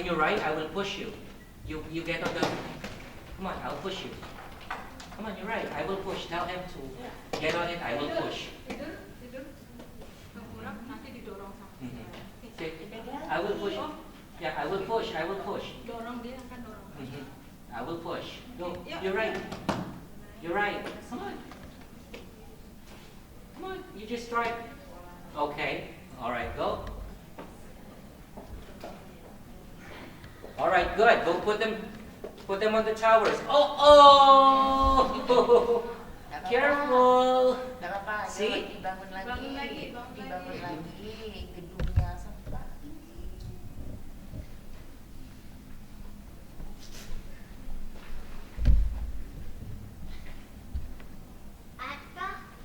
you're right, I will push you. You get on the, come on, I'll push you. Come on, you're right, I will push. Tell him to get on it, I will push. Tidur. Tengkurap nanti didorong sama. Say, I will push. Yeah, I will push. Dorong dia akan dorong. I will push. Go. Yeah. You're right. You're right. Come on. Come on. You just try. Okay. All right. Go. All right. Good. Go put them on the towers. Oh. Careful. Gak apa-apa, See? dibangun Bangun lagi. gedungnya sampai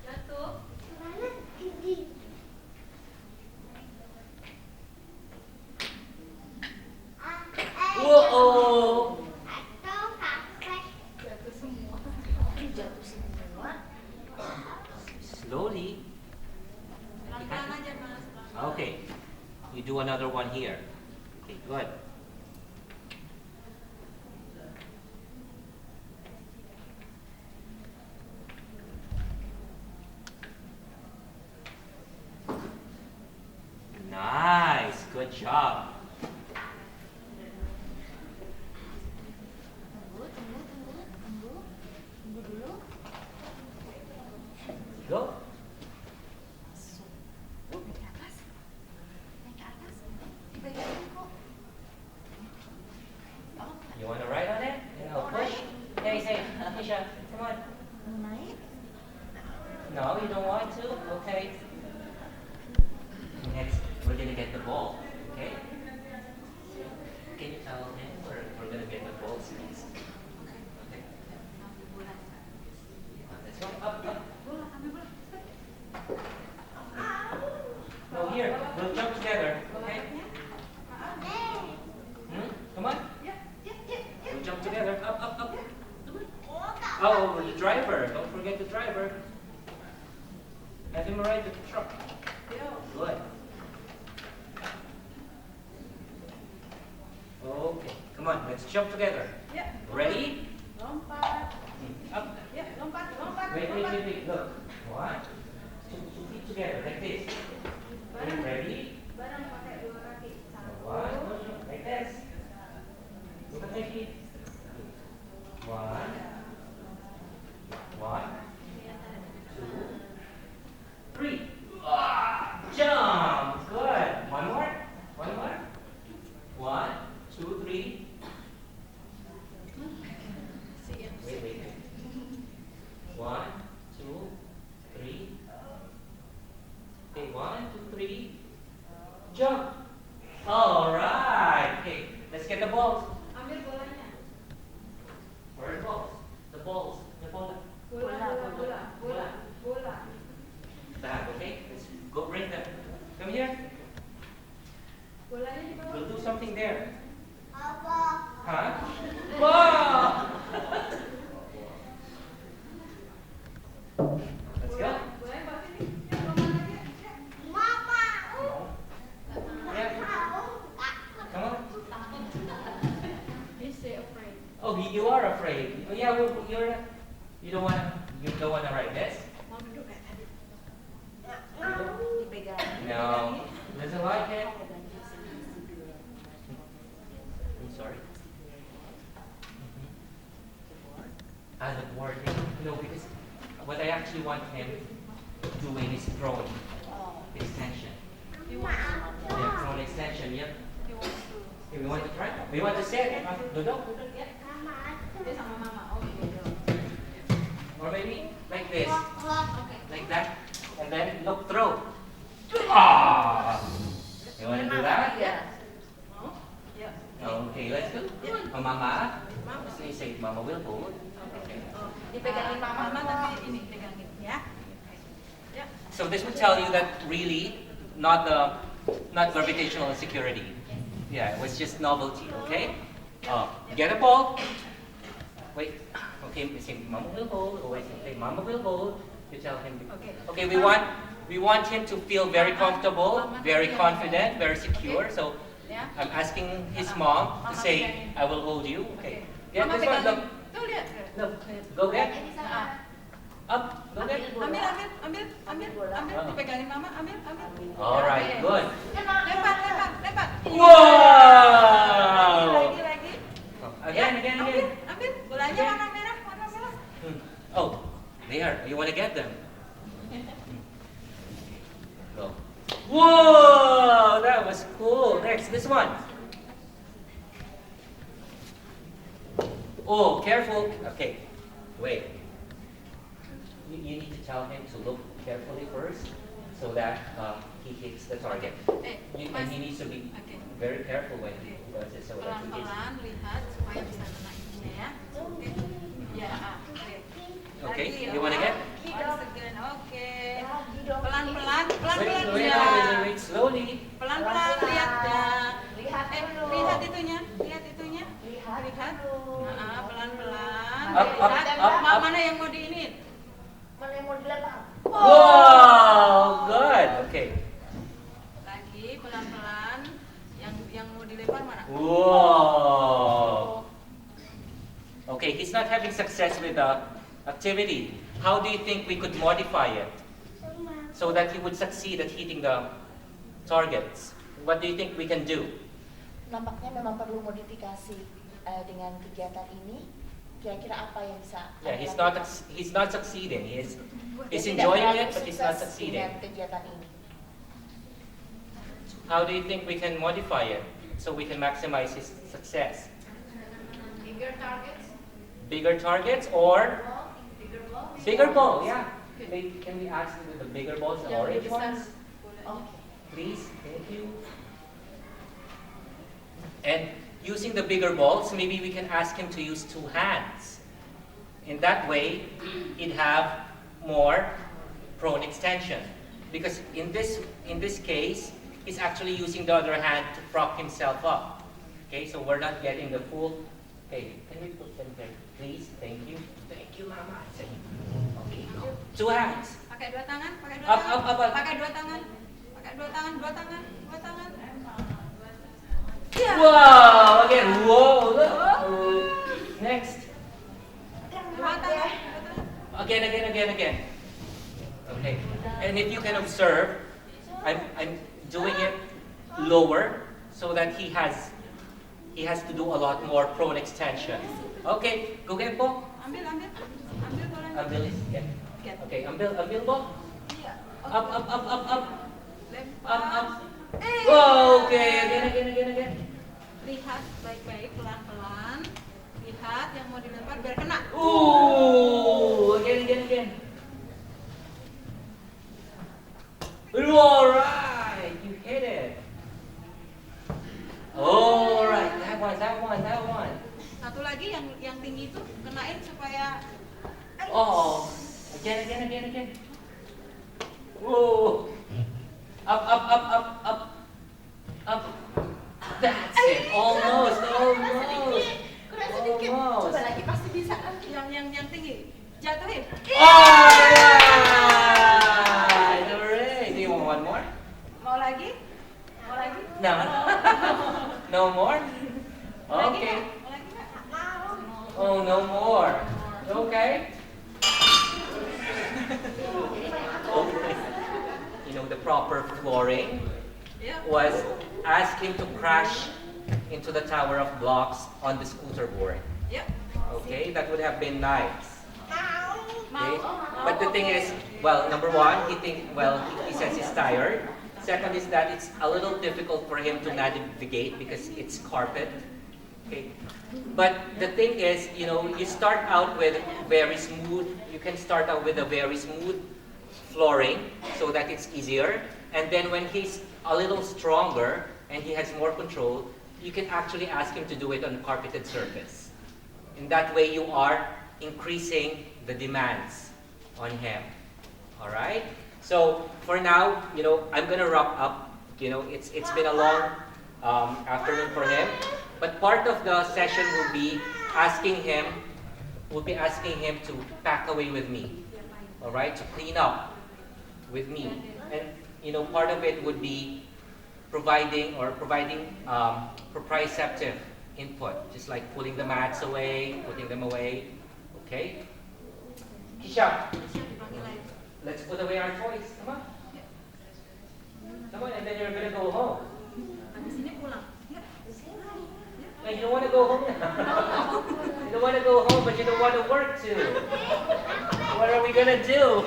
Jatuh. Whoa. Jatuh semua. jatuh semua. Slowly. Pelan-pelan aja Mas. Pelan-pelan. Okay. You do another one here. Okay. Good. Nice. Good job. Tunggu dulu. Go. Naik ke atas. Dipegangin kok. Oh, You want to ride on it? And I'll push. Hey, Misha, come on. mau naik? No, you don't want to? Okay. Next, we're going to get the ball. Okay? Can you tell him we're going to get the balls next? Okay. Let's go. Up. Bola, ambil bola. No, here. We'll jump together. Okay? Come on. We'll jump together. Up. Oh, the driver. Don't forget the driver. Have him ride the truck. Good. Okay. Come on, let's jump together. Ready? Lompat. Up. Lompat. Wait. Look. One, two feet together, like this. Ready? Bareng pakai dua kaki. One, like this. Look at my feet. One, two, three. Jump. Good. One more. One, two, three. Wait. One, two, three. Okay, one, two, three. Jump. All right. Okay, let's get the balls. Ambil bolanya. Where are the balls? The ball. Bola. That, okay? Let's go bring them. Come here. Bolanya di bawah. We'll do something there. Huh? Wow! Let's go. Bolanya bawa sini. Ya, lompat lagi. Yeah. Come on. He's afraid. Oh, you are afraid. Oh, yeah, you don't want to ride this? Mau duduk kayak tadi. Dipegangin. No. Doesn't like it. I'm sorry. The board thing. No, because what I actually want him doing is throwing extension. Yeah, throwing extension. Yep. Okay, we want to try. We want to set. Duduk. Dia sama mama. Oh iya. Or maybe like this, Oke. like that, and then look throw. Ah! You want to do that? Mau? Ya. Okay, let's go. Oh, Mama. Say, Mama will hold. Okay. Dipegangin mama. Mama tapi ini pegangin ya. Ya. So this would tell you that really not gravitational insecurity. Yeah, it was just novelty. Okay. Get a ball. Wait. Okay, say Mama will hold. Or wait, say Mama will hold. You tell him. Okay. We want him to feel very comfortable, very confident, very secure. So Ya. I'm asking his mom to say, I will hold you. Okay. Get Mama this one. pegangin. Look. Tuh lihat. Look. Go get. Ini sama. Up. Go get. Ambil, dipegangin mama, ambil. Alright, good. Lempar. Wow! Lagi. Again. Ambil. Bolanya warna merah. Oh, there. You want to get them? Go. Whoa! That was cool. Next, this one. Oh, careful. Okay, wait. You need to tell him to look carefully first so that he hits the target. And he needs to be Oke. very careful when he does it so that he hits. Pelan-pelan lihat supaya bisa kena ininya ya. Oke. Ya, oke. Okay, Lagi, you want to get? Once again, oke. Lagi dong. Pelan-pelan Wait, ya. wait, slowly. Pelan-pelan lihat ya. Lihat dulu. Lihat itunya. Lihat Lihat. dulu. Pelan-pelan. Up, Lihat. up. Mana yang mau diinin? Mana yang mau dilempar? Wow, good. Okay. Lagi pelan-pelan. Yang mau dilempar mana? Whoa. Okay, he's not having success with the activity. How do you think we could modify it so that he would succeed at hitting the targets? What do you think we can do? Nampaknya memang perlu modifikasi dengan kegiatan ini. Kira-kira apa yang bisa? Yeah, Anda he's not succeeding. He's Dia tidak enjoying terlalu it, but he's not sukses succeeding. dengan kegiatan ini. How do you think we can modify it so we can maximize his success? Bigger targets. Bigger targets or Bigger ball. bigger ball? Yeah. Can we ask him with the bigger balls, the Yang orange besar ones? bolanya. Oke. Please, thank you. And using the bigger balls, maybe we can ask him to use two hands. In that way, he'd have more prone extension. Because in this case, he's actually using the other hand to prop himself up. Okay, so we're not getting the full. Okay, can we put them there, please? Thank you. Thank you, Mama. Okay, two hands. Pakai dua tangan, pakai dua Up, tangan. up, up, up. Pakai dua tangan. Pakai dua tangan. Ya. Wow! Again, whoa! Look. Next. Dua tangan. Again. Okay. And if you can observe, I'm doing it lower so that he has to do a lot more prone extension. Okay, go get ball. Ambil bolanya. Ambil is get. Get. Okay, ambil ball. Iya. Up. Lempar. Up. Oh, okay, again. Lihat baik-baik, pelan-pelan. Lihat yang mau dilempar biar kena. Ooh, again. All right, you hit it. All right, that one. Satu lagi yang tinggi itu kenain supaya. Oh, again. Whoa. Up. That's it. Almost. Kurang sedikit. Almost. Coba lagi pasti bisa kan? Yang tinggi. Jatuhin. Alright. Do you want one more? Mau lagi? No. No more? Mau lagi Okay. nggak? Mau lagi nggak? Oh, no more. Okay. Okay. You know, the proper flooring Ya. was ask him to crash into the tower of blocks on the scooter board. Ya. Okay, that would have been nice. Okay? Mau. But the thing is, well, number one, he says he's tired. Second is that it's a little difficult for him to navigate because it's carpet. Okay. But the thing is, you know, you start out with very smooth. You can start out with a very smooth flooring so that it's easier. And then when he's a little stronger and he has more control, you can actually ask him to do it on carpeted surface. In that way, you are increasing the demands on him. All right. So for now, you know, I'm gonna wrap up. You know, it's been a long afternoon for him. But part of the session will be asking him to pack away with me. All right, to clean up with me. And you know, part of it would be providing proprioceptive input, just like pulling the mats away, putting them away. Okay? Kisha, Siap dipanggil lagi. let's put away our toys. Come on. Come on, and then you're gonna go home. Habis ini pulang. Ya. Like, you don't want to go home now. You don't want to go home, but you don't want to work too. What are we gonna do?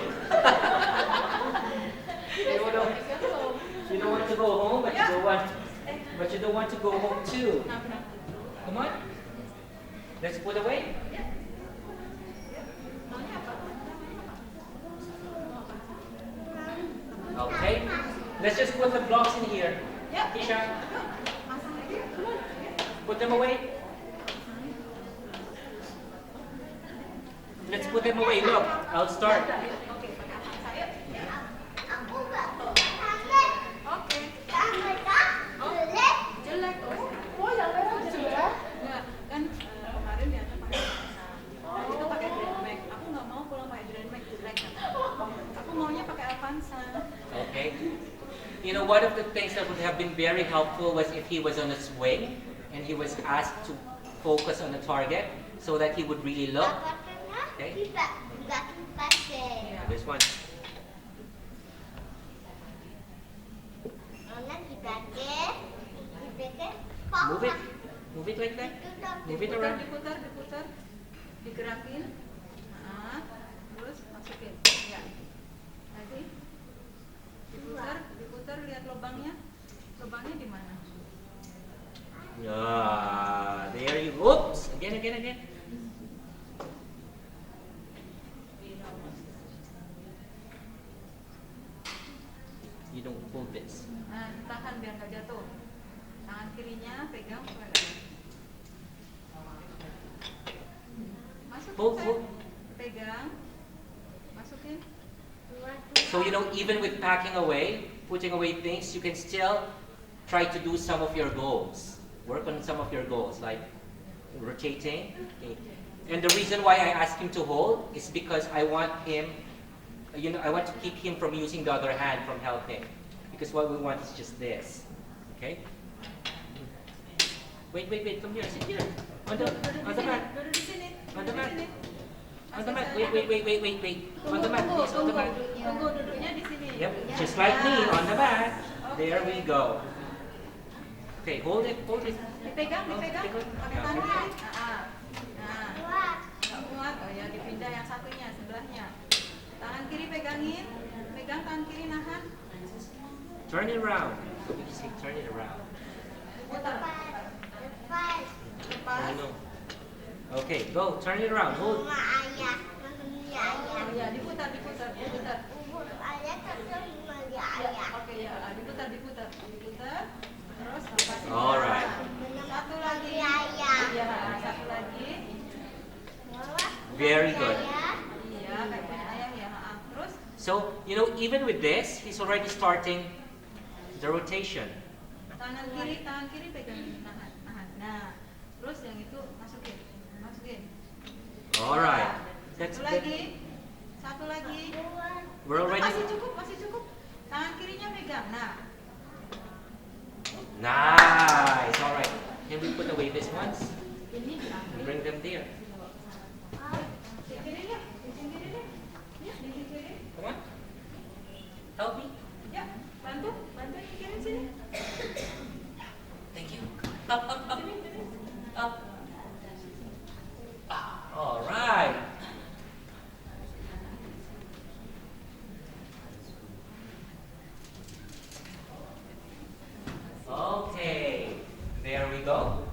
You don't want to go home, but you don't want to go home too. Nah, benar. Come on. Let's put away. Maunya apa? Okay. Let's just put the blocks in here. Ya. Kisha, Masang lagi. Come on. put them away. Let's put them away. Look, I'll start. Oke, pakai apa? Saya. Oke. Jelek. Oh, yang merah jelek. Enggak, kan kemarin dia pakai itu pakai Grand Max. Aku nggak mau pulang pakai Grand Max jelek kan. Aku maunya pakai Avanza. Okay. You know, one of the things that would have been very helpful was if he was on a swing and he was asked to focus on the target so that he would really look. Okay. This one. Move it. Move it like that. Move it around. Diputar, digerakin. Nah, terus masukin. Ya. Lagi. Diputar, lihat lubangnya. Lubangnya di mana? There you go. Oops. Again. You don't pull this. Nah, tahan biar nggak jatuh. Tangan kirinya pegang supaya masukin. Pull. Pegang. Masukin. So, you know, even with packing away, putting away things, you can still try to do some of your goals. Work on some of your goals, like rotating. Okay. And the reason why I ask him to hold is because I want him, I want to keep him from using the other hand from helping. Because what we want is just this. Okay? Wait, come here, sit here. On the mat. Duduk di sini. On the mat. Duduk di sini. On the mat. Wait. On the mat, please, on the mat. Tunggu, duduknya di sini. Yep, just like me, on the mat. There we go. Okay, hold it. Dipegang. Pakai tangan kiri. Nah, nggak muat. Oh ya, dipindah yang satunya, sebelahnya. Tangan kiri pegangin. Pegang tangan kiri, nahan. Turn it around. You see, turn it around. Putar. Lepas. No. Okay, go. Turn it around. Hold. Oh ya, diputar. Oke ya, diputar. Terus lepasin. Alright. Satu lagi. Iya, satu lagi. Very good. Iya, kayak punya ayah ya. Terus So, you know, even with this, he's already starting the rotation. tangan kiri pegangin, nahan. Nah, terus yang itu masukin. Alright. Nah, That's satu lagi. We're already. Masih cukup. Tangan kirinya pegang. Nah, Nice. Alright. Can we put away these ones? ini diambil. Bring them there. Di kiri ya, di sini deh. Ya, di kiri. Come on. Help me. Ya, bantu pikirin sini. Thank you. Up. Alright. Okay. There we go.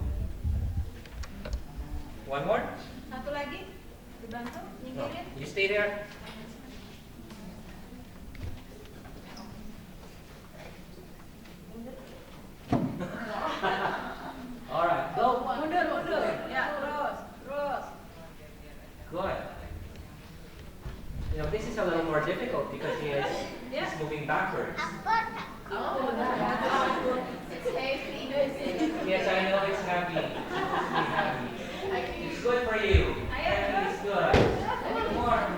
One more. Satu lagi, dibantu, No, nyingkirin. you stay there. Alright, go. Mundur. Ya, terus. Good. You know, this is a little more difficult because he's moving backwards. Yes, I know it's heavy. It's good for you. It's good. More.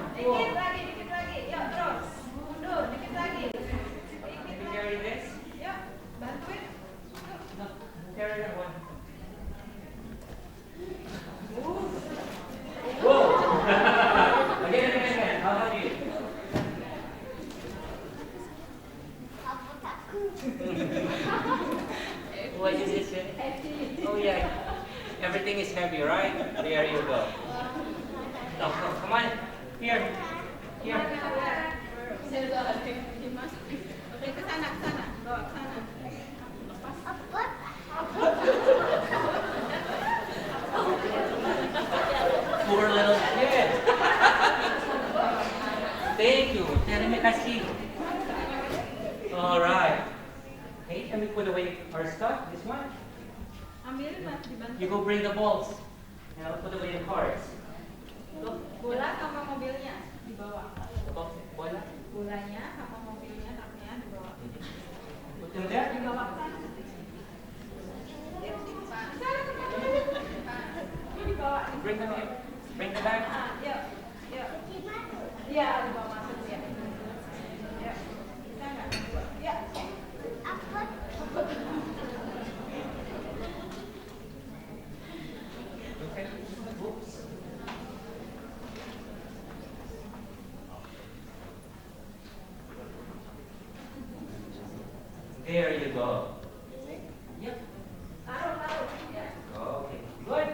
Yeah. Everything is heavy, right? There you go. No, no, come on. Here. Here. Oke, ke sana, bawa ke sana. Poor little kid. Thank you. Terima kasih. All right. Okay, can we put away our stuff? This one. Ambilin Mas, dibantu. You go bring the balls. And I'll put away the cards. Go. Bola sama mobilnya dibawa. Go. Bola. Bolanya sama mobilnya, taknya dibawa. Put them there. Dibawa ke sana. Dibawa. Bring them in. Bring them back. Yuk, yuk. Iya, dibawa masuk ya. Yuk. Bisa nggak? Ya. Okay. Oops. There you go. Yep. Taruh. Ya. Okay. Good.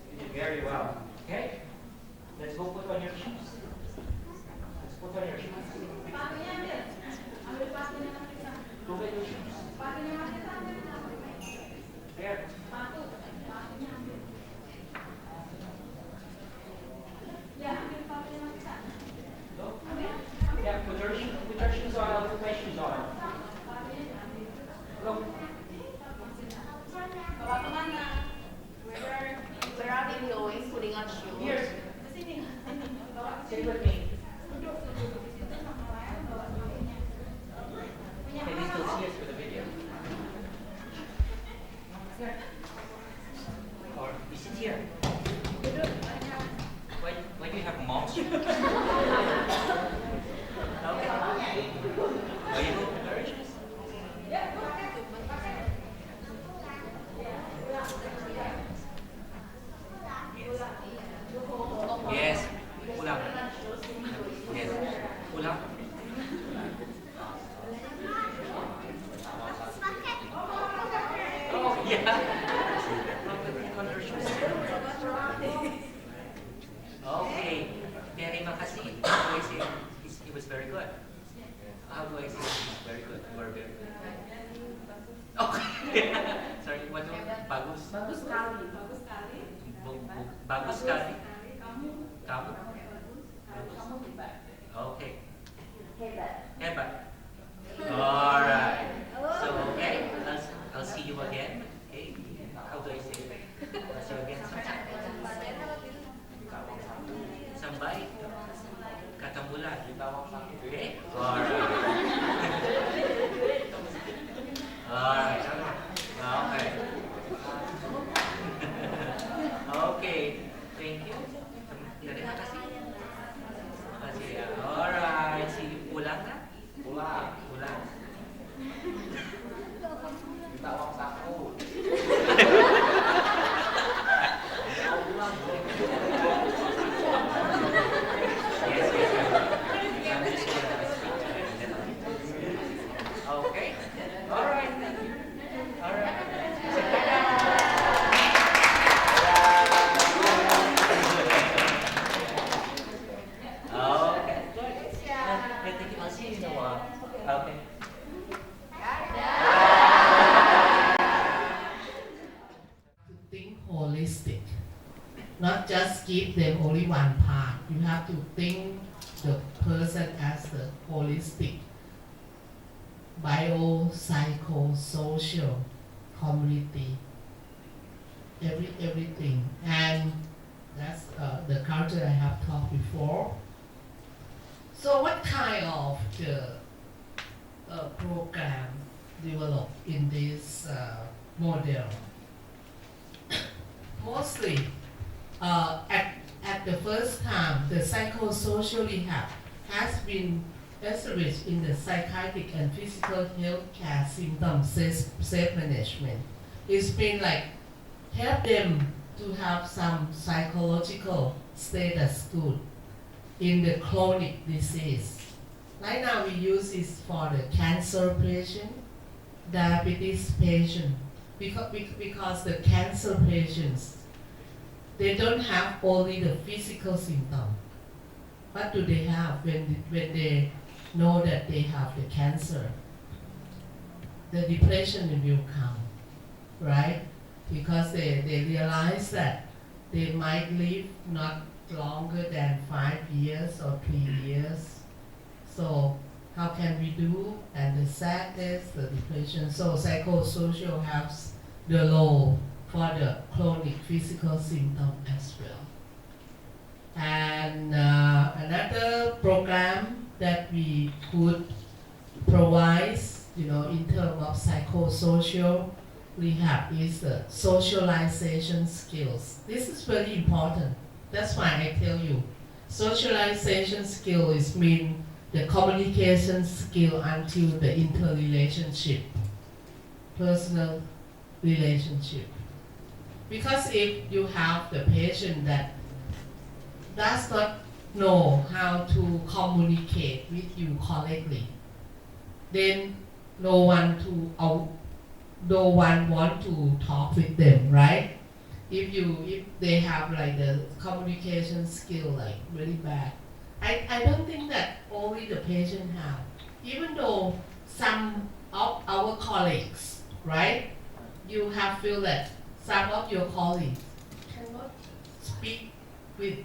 You did very well. Okay. Let's go put on your shoes. Let's put on your shoes. Sepatunya ambil. Ambil sepatunya Mas Risa. Go get your shoes. Sepatunya Mas Risa ambil. There. Sepatunya ambil. Ya, ambil sepatunya Mas Risa. Go. Ambil. Yeah, put your shoes on. I'll put my shoes on. Go. Bawa kemana? Where are they always putting on shoes? Here. Ke sini. Bawa ke Sit sini. with me. Duduk di situ sama Lael bawa sepatunya. Punya Can you mana still kok? see us for the video? Here. Or you sit here. Duduk, banyak. Why do you have mom's shoes? Okay. Are you go put your shoes? Ya, pakai. Yes. Pulang. Yes. Pulang. Oh, yeah. On her shoes. Okay. Terima kasih. How do I say? He was very good. How do I say? He's very good. You are very good. Okay. Sorry, what do? Bagus. Bagus sekali. Bagus sekali. Bagus sekali. Kamu. Kamu. Kamu hebat. Okay. Hebat. Hebat. All right. So okay, I'll see you again. Okay. How do I say it? I'll see you again sometime. Sampai ketemu lagi. Okay. All right. All right. Okay. Okay. Thank you. Terima kasih. Terima kasih ya. Alright. See you. Pulang na? Pulang. Minta uang saku. Yes. I'm just gonna speak to him. Okay. Alright. Alright. Okay. Good. Thank you. I'll see you in a while. Okay. To think holistic, not just give them only one part. You have to think the person as the holistic, biopsychosocial community, everything, and that's the culture I have talked before. So, what kind of the program developed in this model? Mostly, at the first time, the psychosocial rehab has been established in the psychiatric and physical health care symptom self-management. It's been like help them to have some psychological status good in the chronic disease. Right now we use this for the cancer patient, diabetes patient, because the cancer patients, they don't have only the physical symptom. What do they have when they know that they have the cancer? The depression will come, right? Because they realize that they might live not longer than 5 years or 3 years. So how can we do? And the sadness, the depression. So psychosocial has the role for the chronic physical symptom as well. And another program that we could provide, in terms of psychosocial rehab is the socialization skills. This is very important. That's why I tell you, socialization skill is mean the communication skill until the interrelationship, personal relationship. Because if you have the patient that does not know how to communicate with you correctly, then no one want to talk with them, right? If they have like the communication skill like really bad, I don't think that only the patient have. Even though some of our colleagues, right? You have feel that some of your colleagues cannot speak with,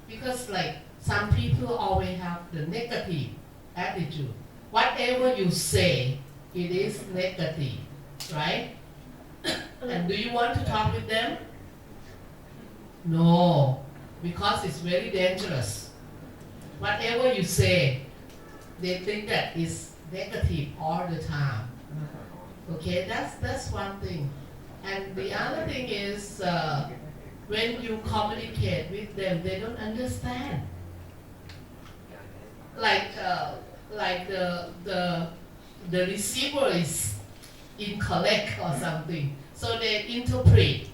because like some people always have the negative attitude. Whatever you say, it is negative, right? And do you want to talk with them? No, because it's very dangerous. Whatever you say, they think that is negative all the time. Okay, that's one thing. And the other thing is, when you communicate with them, they don't understand. Like the receiver is incorrect or something, so they interpret.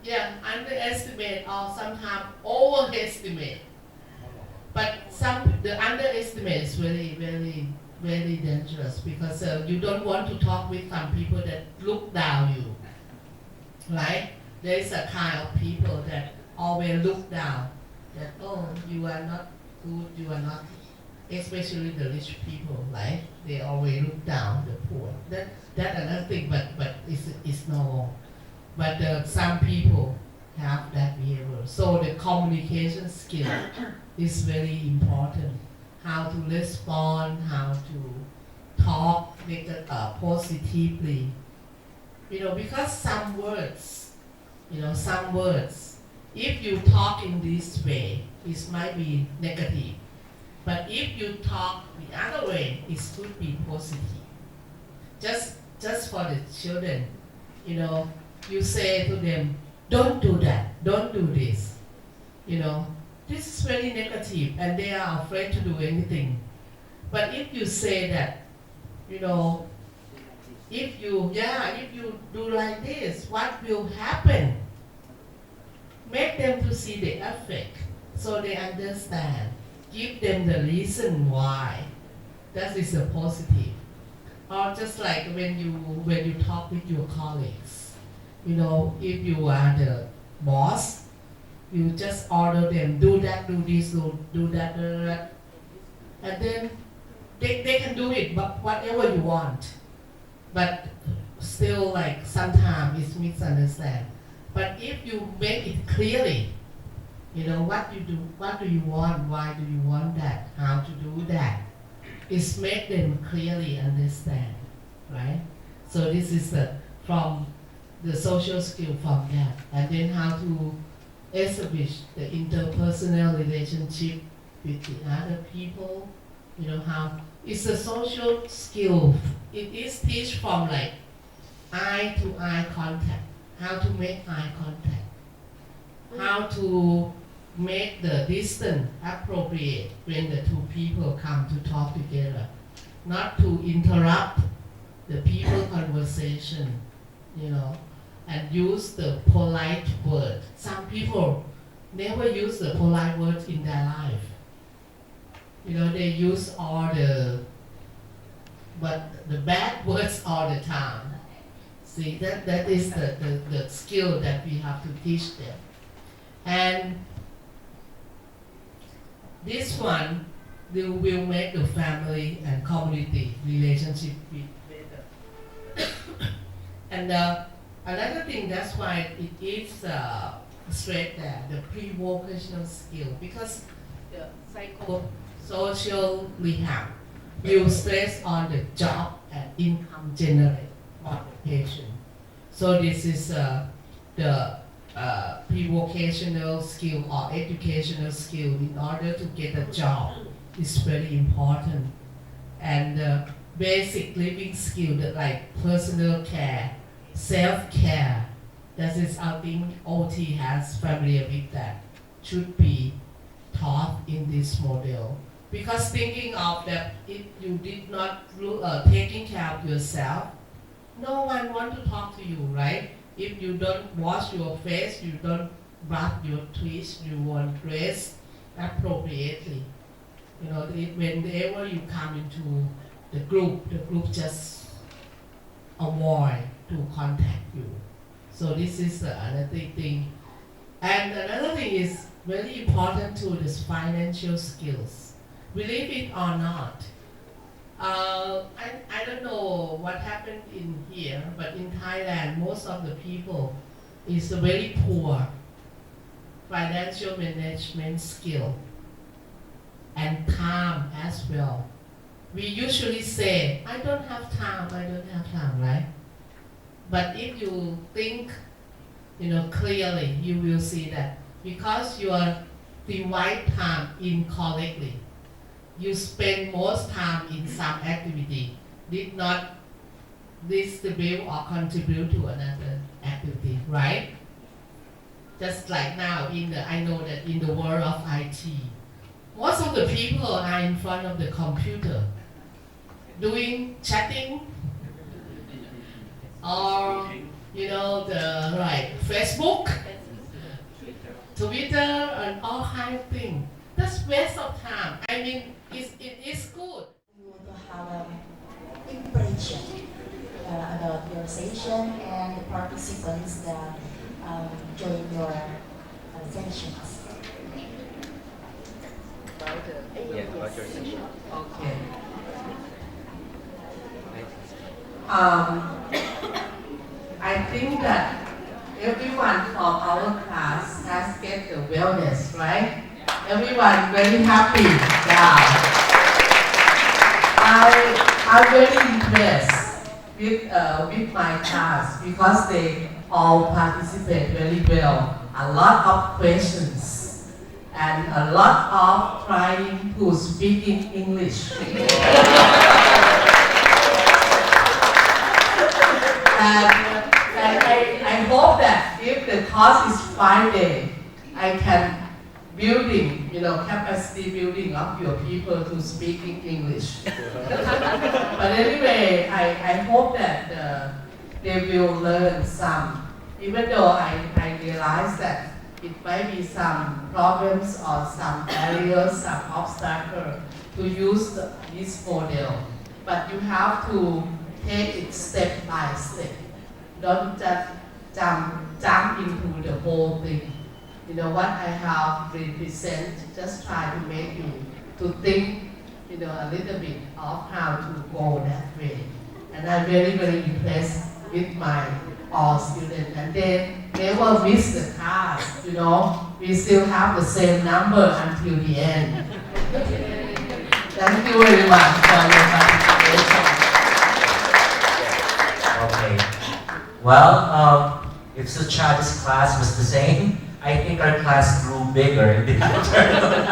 Yeah, underestimate or sometimes overestimate. But the underestimate is very, very, very dangerous, because you don't want to talk with some people that look down you, right? There is a kind of people that always look down, that, oh, you are not good, you are not, especially the rich people, right? They always look down the poor. That's another thing, but it's normal. But some people have that behavior. So the communication skill is very important. How to respond, how to talk positively. Because some words, if you talk in this way, it might be negative. But if you talk the other way, it could be positive. Just for the children, you say to them, don't do that, don't do this. This is very negative and they are afraid to do anything. But if you say that, if you do like this, what will happen? Make them to see the effect so they understand. Give them the reason why. That is a positive. Or just like when you talk with your colleagues, if you are the boss, you just order them, do that, do this, do that, and then they can do it, but whatever you want. But still, like sometimes it's misunderstood. But if you make it clearly, what do you want, why do you want that, how to do that, it's make them clearly understand, right? So this is from the social skill from that, and then how to establish the interpersonal relationship with the other people. How it's a social skill. It is teach from like eye to eye contact, how to make eye contact, how to make the distance appropriate when the two people come to talk together, not to interrupt the people conversation, and use the polite word. Some people never use the polite words in their life. They use all the bad words all the time. See, that is the skill that we have to teach them. And this one will make the family and community relationship be better. And another thing, that's why it is straight there, the pre-vocational skill, because the psychosocial rehab will stress on the job and income generate motivation. So this is the pre-vocational skill or educational skill in order to get a job is very important. And basic living skill that like personal care, self-care, that is I think OT has familiar with that, should be taught in this model. Because thinking of that, if you did not taking care of yourself, no one want to talk to you, right? If you don't wash your face, you don't brush your teeth, you won't dress appropriately. You know, whenever you come into the group just avoid to contact you. So this is another thing. And another thing is very important too, is financial skills. Believe it or not, I don't know what happened in here, but in Thailand, most of the people is very poor financial management skill and time as well. We usually say, I don't have time, right? But if you think, clearly, you will see that because you are divide time incorrectly, you spend most time in some activity, did not distribute or contribute to another activity, right? Just like now, I know that in the world of IT, most of the people are in front of the computer, doing chatting, or Facebook, Twitter, and all kind of things. That's waste of time. I mean, it is good. You want to have an impression about your session and the participants that join your sessions. Yeah, about your session. Okay. I think that everyone from our class has get the wellness, right? Everyone very happy. Yeah. I'm very impressed with my class because they all participate very well. A lot of questions and a lot of trying to speak in English. And I hope that if the course is 5 days, I can capacity building of your people to speak in English. But anyway, I hope that they will learn some, even though I realize that it might be some problems or some barriers, some obstacles to use this model. But you have to take it step by step. Don't just jump into the whole thing. What I have represent, just try to make you to think, a little bit of how to go that way. And I'm very, very impressed with my all students. And they never miss the class, We still have the same number until the end. Thank you very much for your participation. Okay. Well, if Suchada's class was the same, I think our class grew bigger in the afternoon.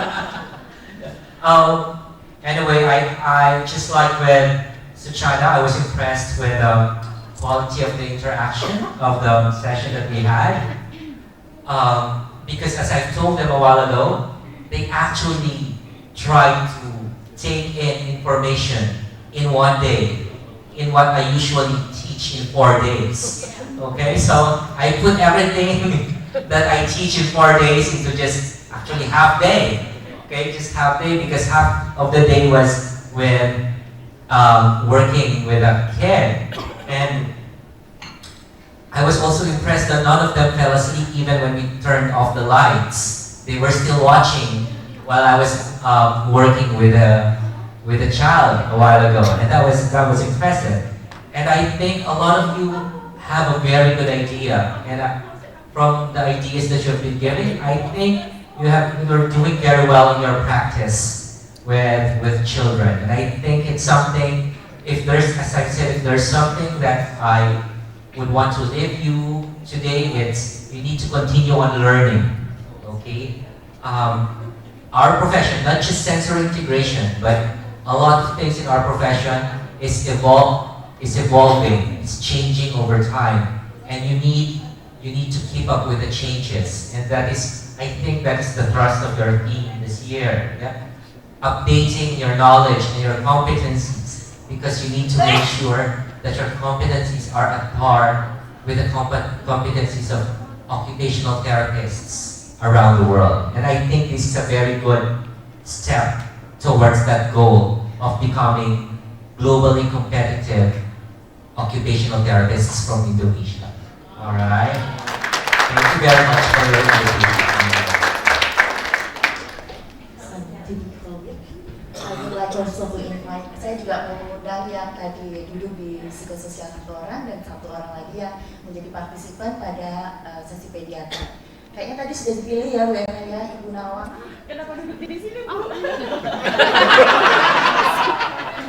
Anyway, I just like with Suchada, I was impressed with the quality of the interaction of the session that we had. Because as I told them a while ago, they actually tried to take in information in 1 day, in what I usually teach in 4 days. Okay, so I put everything that I teach in 4 days into just actually half day. Okay, just half day because half of the day was with working with a kid. And I was also impressed that none of them fell asleep even when we turned off the lights. They were still watching while I was working with a child a while ago, and that was impressive. And I think a lot of you have a very good idea, and from the ideas that you've been giving, I think you're doing very well in your practice with children. And I think it's something. If there's, as I said, if there's something that I would want to leave you today, it's you need to continue on learning. Okay, our profession, not just sensory integration, but a lot of things in our profession is evolving, it's changing over time, and you need to keep up with the changes, and that is, I think, that is the thrust of your theme this year. Yeah? Updating your knowledge and your competencies, because you need to make sure that your competencies are at par with the competencies of occupational therapists around the world. And I think this is a very good step towards that goal of becoming globally competitive occupational therapists from Indonesia. Alright? Thank you very much for your invitation. I would like also to invite, saya juga mengundang yang tadi duduk di psikososial 1 orang dan 1 orang lagi yang menjadi partisipan pada sesi pediatri. Kayaknya tadi sudah dipilih ya Bu Ena ya, Ibu Nawang. Kenapa duduk di sini, Bu?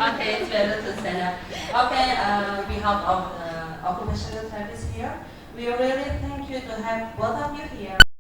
Okay, it's better to stand up. Okay, on behalf of the occupational therapists here, we really thank you to have both of you here.